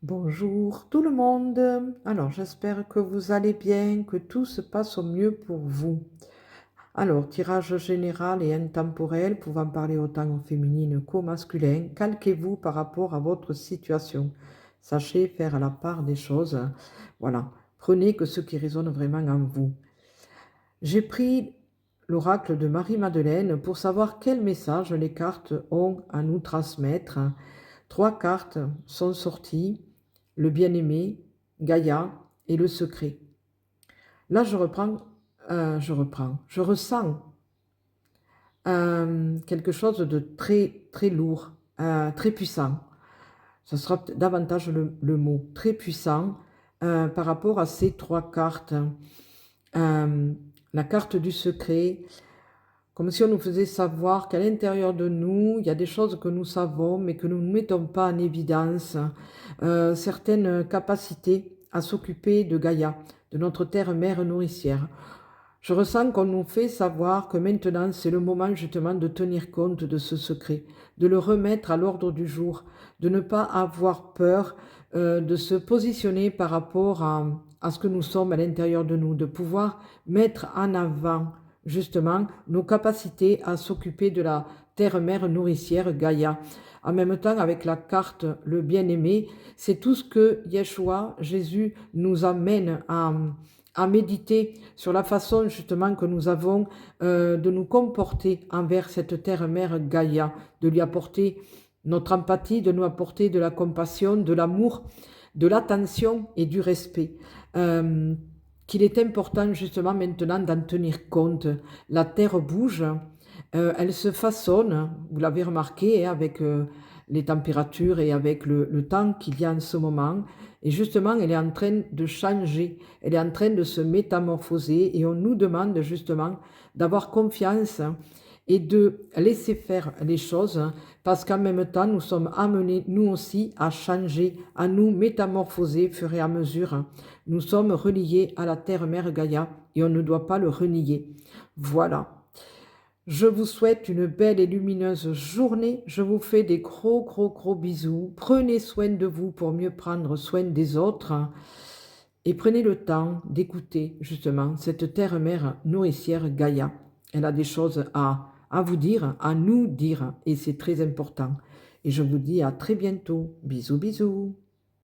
Bonjour tout le monde. Alors, j'espère que vous allez bien, que tout se passe au mieux pour vous. Alors, tirage général et intemporel, pouvant parler autant au féminin qu'au masculin, calquez-vous par rapport à votre situation. Sachez faire la part des choses. Voilà, prenez que ce qui résonne vraiment en vous. J'ai pris l'oracle de Marie-Madeleine pour savoir quel message les cartes ont à nous transmettre. 3 cartes sont sorties, le bien-aimé, Gaïa et le secret. Là, je ressens quelque chose de très, très lourd, très puissant. Ce sera davantage le mot, très puissant par rapport à ces 3 cartes. La carte du secret, comme si on nous faisait savoir qu'à l'intérieur de nous, il y a des choses que nous savons, mais que nous ne mettons pas en évidence. Certaines capacités à s'occuper de Gaïa, de notre terre-mère nourricière. Je ressens qu'on nous fait savoir que maintenant, c'est le moment justement de tenir compte de ce secret, de le remettre à l'ordre du jour, de ne pas avoir peur, de se positionner par rapport à ce que nous sommes à l'intérieur de nous, de pouvoir mettre en avant justement nos capacités à s'occuper de la terre-mère nourricière Gaïa. En même temps, avec la carte le bien-aimé, c'est tout ce que Yeshua, Jésus, nous amène à méditer sur la façon justement que nous avons de nous comporter envers cette terre-mère Gaïa, de lui apporter notre empathie, de nous apporter de la compassion, de l'amour, de l'attention et du respect. Qu'il est important justement maintenant d'en tenir compte. La terre bouge, elle se façonne, vous l'avez remarqué, hein, avec les températures et avec le temps qu'il y a en ce moment. Et justement, elle est en train de changer, elle est en train de se métamorphoser et on nous demande justement d'avoir confiance et de laisser faire les choses parce qu'en même temps, nous sommes amenés, nous aussi, à changer, à nous métamorphoser au fur et à mesure. Nous sommes reliés à la terre-mère Gaïa et on ne doit pas le renier. Voilà. Je vous souhaite une belle et lumineuse journée. Je vous fais des gros, gros, gros bisous. Prenez soin de vous pour mieux prendre soin des autres. Et prenez le temps d'écouter justement cette terre-mère nourricière Gaïa. Elle a des choses à vous dire, à nous dire, et c'est très important. Et je vous dis à très bientôt. Bisous, bisous.